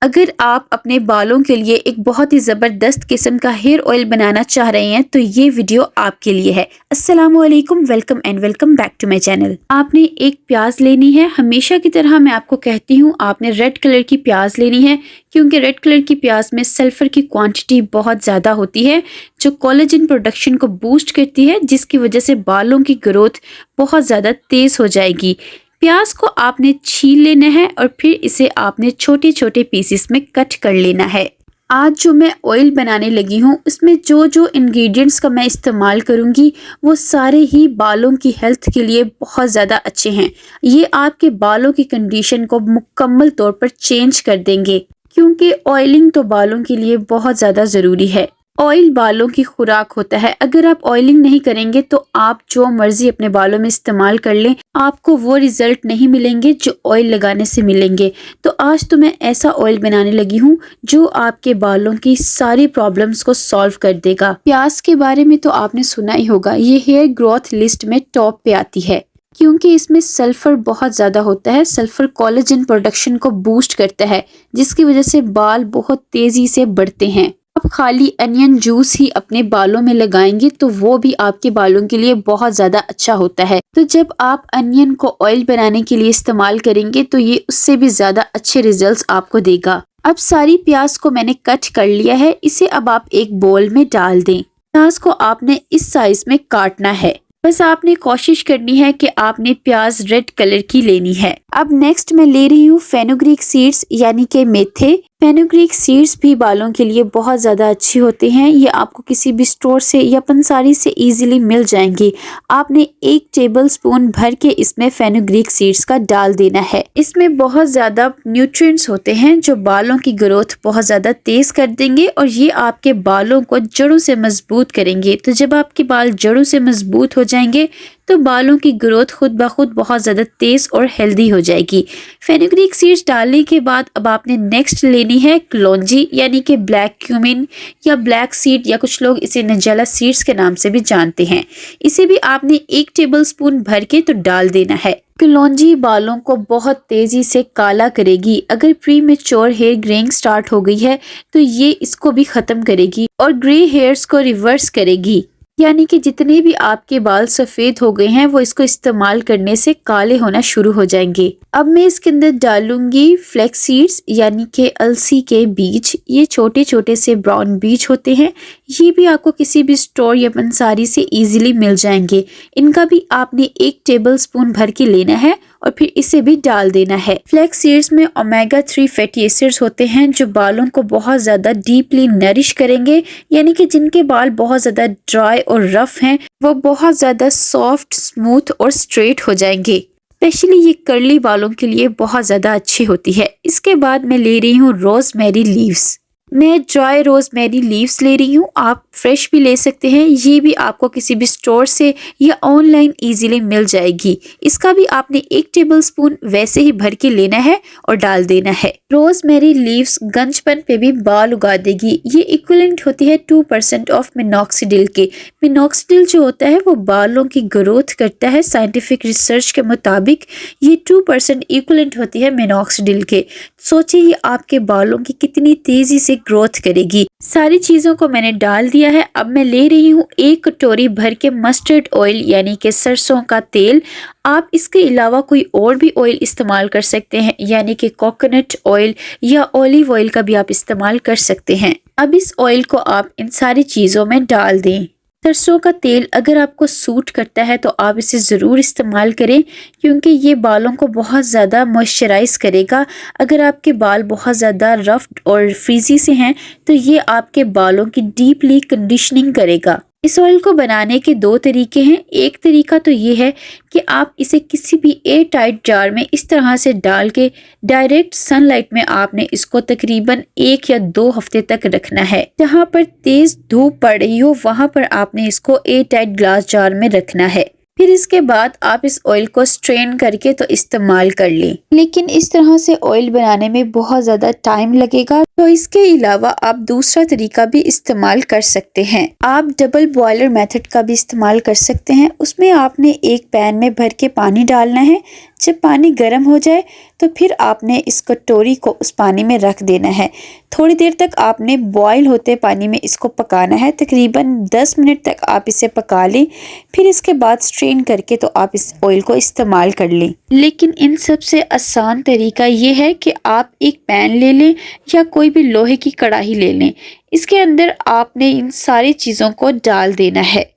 अगर आप अपने बालों के लिए एक बहुत ही ज़बरदस्त किस्म का हेयर ऑयल बनाना चाह रहे हैं तो ये वीडियो आपके लिए है। अस्सलामुअलैकुम, welcome and welcome back to my channel. आपने एक प्याज लेनी है। हमेशा की तरह मैं आपको कहती हूँ आपने रेड कलर की प्याज लेनी है, क्योंकि रेड कलर की प्याज में सल्फर की क्वांटिटी बहुत ज़्यादा होती है जो कोलेजन प्रोडक्शन को बूस्ट करती है, जिसकी वजह से बालों की ग्रोथ बहुत ज़्यादा तेज़ हो जाएगी। प्याज को आपने छील लेना है और फिर इसे आपने छोटे छोटे पीसेस में कट कर लेना है। आज जो मैं ऑयल बनाने लगी हूँ उसमें जो जो इंग्रेडिएंट्स का मैं इस्तेमाल करूँगी वो सारे ही बालों की हेल्थ के लिए बहुत ज़्यादा अच्छे हैं। ये आपके बालों की कंडीशन को मुकम्मल तौर पर चेंज कर देंगे, क्योंकि ऑयलिंग तो बालों के लिए बहुत ज़्यादा ज़रूरी है। ऑयल बालों की खुराक होता है। अगर आप ऑयलिंग नहीं करेंगे तो आप जो मर्जी अपने बालों में इस्तेमाल कर लें, आपको वो रिजल्ट नहीं मिलेंगे जो ऑयल लगाने से मिलेंगे। तो आज तो मैं ऐसा ऑयल बनाने लगी हूँ जो आपके बालों की सारी प्रॉब्लम्स को सॉल्व कर देगा। प्याज के बारे में तो आपने सुना ही होगा, ये हेयर ग्रोथ लिस्ट में टॉप पे आती है क्योंकि इसमें सल्फर बहुत ज़्यादा होता है। सल्फर कोलेजन प्रोडक्शन को बूस्ट करता है, जिसकी वजह से बाल बहुत तेज़ी से बढ़ते हैं। आप खाली अनियन जूस ही अपने बालों में लगाएंगे तो वो भी आपके बालों के लिए बहुत ज़्यादा अच्छा होता है। तो जब आप अनियन को ऑयल बनाने के लिए इस्तेमाल करेंगे तो ये उससे भी ज़्यादा अच्छे रिजल्ट्स आपको देगा। अब सारी प्याज को मैंने कट कर लिया है, इसे अब आप एक बोल में डाल दें। प्याज को आपने इस साइज में काटना है। बस आपने कोशिश करनी है कि आपने प्याज रेड कलर की लेनी है। अब नेक्स्ट मैं ले रही हूँ फेनुग्रीक सीड्स यानी कि मेथे। फेनुग्रीक सीड्स भी बालों के लिए बहुत ज़्यादा अच्छी होते हैं। ये आपको किसी भी स्टोर से या पंसारी से इजीली मिल जाएंगी। आपने 1 टेबल स्पून भर के इसमें फेनुग्रीक सीड्स का डाल देना है। इसमें बहुत ज़्यादा न्यूट्रिएंट्स होते हैं जो बालों की ग्रोथ बहुत ज़्यादा तेज़ कर देंगे और ये आपके बालों को जड़ों से मजबूत करेंगे। तो जब आपके बाल जड़ों से मजबूत हो जाएंगे तो बालों की ग्रोथ खुद ब खुद बहुत ज़्यादा तेज़ और हेल्दी हो जाएगी। फेनुग्रीक सीड्स डालने के बाद अब आपने नेक्स्ट लेनी है कलौंजी यानी कि ब्लैक क्यूमिन या ब्लैक सीड, या कुछ लोग इसे नजेला सीड्स के नाम से भी जानते हैं। इसे भी आपने 1 टेबल स्पून भर के तो डाल देना है। कलौंजी बालों को बहुत तेज़ी से काला करेगी। अगर premature hair greying start हो गई है तो ये इसको भी ख़त्म करेगी और ग्रे हेयर्स को रिवर्स करेगी, यानी कि जितने भी आपके बाल सफ़ेद हो गए हैं वो इसको इस्तेमाल करने से काले होना शुरू हो जाएंगे। अब मैं इसके अंदर डालूंगी फ्लैक्स सीड्स यानी कि अलसी के बीज। ये छोटे छोटे से ब्राउन बीज होते हैं। ये भी आपको किसी भी स्टोर या पंसारी से इजीली मिल जाएंगे। इनका भी आपने 1 टेबल स्पून भर के लेना है और फिर इसे भी डाल देना है। फ्लैक्स सीड्स में ओमेगा 3 फैटी एसिड्स होते हैं जो बालों को बहुत ज़्यादा डीपली नरिश करेंगे, यानी कि जिनके बाल बहुत ज़्यादा ड्राई और रफ हैं वो बहुत ज़्यादा सॉफ्ट, स्मूथ और स्ट्रेट हो जाएंगे। स्पेशली ये कर्ली बालों के लिए बहुत ज़्यादा अच्छी होती है। इसके बाद मैं ले रही हूँ रोजमेरी लीव्स। मैं ड्राई रोजमेरी लीव्स ले रही हूँ, आप फ्रेश भी ले सकते हैं। ये भी आपको किसी भी स्टोर से या ऑनलाइन इजीली मिल जाएगी। इसका भी आपने 1 टेबल स्पून वैसे ही भर के लेना है और डाल देना है। रोजमेरी लीव्स गंजपन पे भी बाल उगा देगी। ये इक्विवेलेंट होती है 2% ऑफ मिनॉक्सिडिल के। मिनॉक्सिडिल जो होता है वो बालों की ग्रोथ करता है। साइंटिफिक रिसर्च के मुताबिक ये 2% इक्विवेलेंट होती है मिनॉक्सिडिल के। सोचिए ये आपके बालों की कितनी तेजी से ग्रोथ करेगी। सारी चीजों को मैंने डाल दिया है। अब मैं ले रही हूँ 1 कटोरी भर के मस्टर्ड ऑयल यानी कि सरसों का तेल। आप इसके अलावा कोई और भी ऑयल इस्तेमाल कर सकते हैं, यानी कि कोकोनट ऑयल या ऑलिव ऑयल का भी आप इस्तेमाल कर सकते हैं। अब इस ऑयल को आप इन सारी चीजों में डाल दें। सरसों का तेल अगर आपको सूट करता है तो आप इसे ज़रूर इस्तेमाल करें, क्योंकि ये बालों को बहुत ज़्यादा मॉइस्चराइज करेगा। अगर आपके बाल बहुत ज़्यादा रफ और फ्रीजी से हैं तो ये आपके बालों की डीपली कंडीशनिंग करेगा। इस ऑयल को बनाने के 2 तरीके हैं। एक तरीका तो ये है कि आप इसे किसी भी एयर टाइट जार में इस तरह से डाल के डायरेक्ट सनलाइट में आपने इसको तकरीबन 1 या 2 हफ्ते तक रखना है। जहाँ पर तेज धूप पड़ रही हो वहां पर आपने इसको एयर टाइट ग्लास जार में रखना है। फिर इसके बाद आप इस ऑयल को स्ट्रेन करके तो इस्तेमाल कर लें। लेकिन इस तरह से ऑयल बनाने में बहुत ज़्यादा टाइम लगेगा, तो इसके अलावा आप दूसरा तरीका भी इस्तेमाल कर सकते हैं। आप डबल बॉयलर मेथड का भी इस्तेमाल कर सकते हैं। उसमें आपने एक पैन में भर के पानी डालना है। जब पानी गर्म हो जाए तो फिर आपने इस कटोरी को उस पानी में रख देना है। थोड़ी देर तक आपने बॉईल होते पानी में इसको पकाना है। तकरीबन 10 मिनट तक आप इसे पका लें। फिर इसके बाद स्ट्रेन करके तो आप इस ऑयल को इस्तेमाल कर लें। लेकिन इन सबसे आसान तरीका ये है कि आप एक पैन ले लें या कोई भी लोहे की कढ़ाई ले लें। इसके अंदर आपने इन सारी चीज़ों को डाल देना है।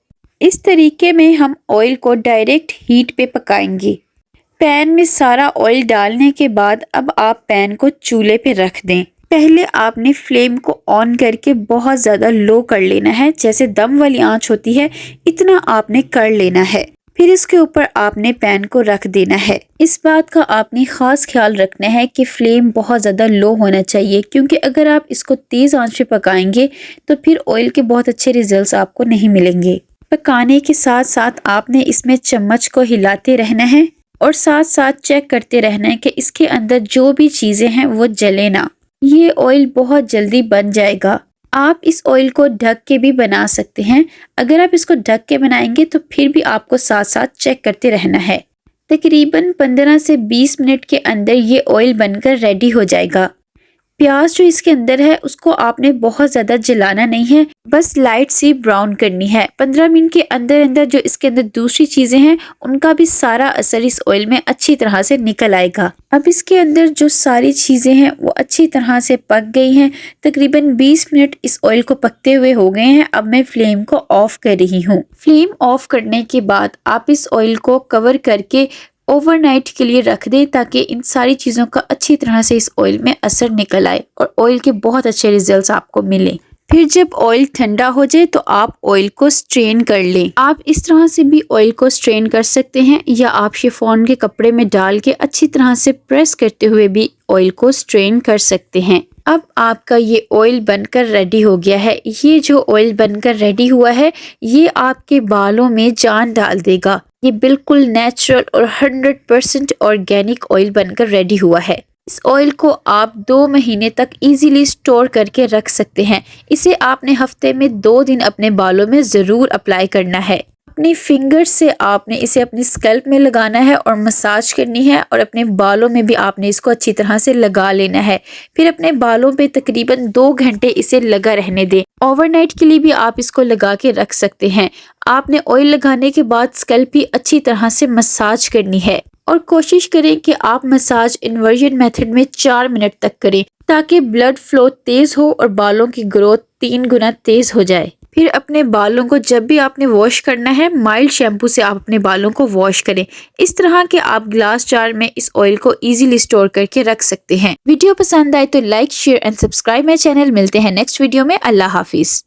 इस तरीके में हम ऑयल को डायरेक्ट हीट पे पकाएंगे। पैन में सारा ऑयल डालने के बाद अब आप पैन को चूल्हे पे रख दें। पहले आपने फ्लेम को ऑन करके बहुत ज़्यादा लो कर लेना है, जैसे दम वाली आंच होती है इतना आपने कर लेना है। फिर इसके ऊपर आपने पैन को रख देना है। इस बात का आपने ख़ास ख्याल रखना है कि फ्लेम बहुत ज़्यादा लो होना चाहिए, क्योंकि अगर आप इसको तेज़ आंच पे पकाएंगे तो फिर ऑयल के बहुत अच्छे रिजल्ट्स आपको नहीं मिलेंगे। पकाने के साथ साथ आपने इसमें चम्मच को हिलाते रहना है और साथ साथ चेक करते रहना है कि इसके अंदर जो भी चीज़ें हैं वो जले ना। ये ऑयल बहुत जल्दी बन जाएगा। आप इस ऑयल को ढक के भी बना सकते हैं। अगर आप इसको ढक के बनाएंगे तो फिर भी आपको साथ साथ चेक करते रहना है। तकरीबन 15 से 20 मिनट के अंदर ये ऑयल बनकर रेडी हो जाएगा। प्याज जो इसके अंदर है उसको आपने बहुत ज़्यादा जलाना नहीं है, बस लाइट सी ब्राउन करनी है। 15 मिनट के अंदर अंदर जो इसके अंदर दूसरी चीज़ें हैं उनका भी सारा असर इस ऑयल में अच्छी तरह से निकल आएगा। अब इसके अंदर जो सारी चीज़ें हैं वो अच्छी तरह से पक गई हैं। तकरीबन 20 मिनट इस ऑयल को पकते हुए हो गए हैं। अब मैं फ्लेम को ऑफ कर रही हूँ। फ्लेम ऑफ करने के बाद आप इस ऑयल को कवर करके ओवरनाइट के लिए रख दें, ताकि इन सारी चीज़ों का अच्छी तरह से इस ऑयल में असर निकल आए और ऑयल के बहुत अच्छे रिजल्ट्स आपको मिलें। फिर जब ऑयल ठंडा हो जाए तो आप ऑयल को स्ट्रेन कर लें। आप इस तरह से भी ऑयल को स्ट्रेन कर सकते हैं या आप शिफॉन के कपड़े में डाल के अच्छी तरह से प्रेस करते हुए भी ऑयल को स्ट्रेन कर सकते हैं। अब आपका ये ऑयल बनकर रेडी हो गया है। ये जो ऑयल बनकर रेडी हुआ है ये आपके बालों में जान डाल देगा। ये बिल्कुल नेचुरल और 100% ऑर्गेनिक ऑयल बनकर रेडी हुआ है। इस ऑयल को आप 2 महीने तक इजीली स्टोर करके रख सकते हैं। इसे आपने हफ्ते में 2 दिन अपने बालों में ज़रूर अप्लाई करना है। अपनी फिंगर से आपने इसे अपनी स्कैल्प में लगाना है और मसाज करनी है और अपने बालों में भी आपने इसको अच्छी तरह से लगा लेना है। फिर अपने बालों पे तकरीबन 2 घंटे इसे लगा रहने दें। ओवरनाइट के लिए भी आप इसको लगा के रख सकते हैं। आपने ऑयल लगाने के बाद स्कैल्प भी अच्छी तरह से मसाज करनी है और कोशिश करें कि आप मसाज इन्वर्जन मेथड में 4 मिनट तक करें, ताकि ब्लड फ्लो तेज़ हो और बालों की ग्रोथ 3 गुना तेज़ हो जाए। फिर अपने बालों को जब भी आपने वॉश करना है माइल्ड शैम्पू से आप अपने बालों को वॉश करें। इस तरह के आप ग्लास जार में इस ऑयल को इजीली स्टोर करके रख सकते हैं। वीडियो पसंद आए तो like, share and subscribe my channel. मिलते हैं नेक्स्ट वीडियो में। अल्लाह हाफिज।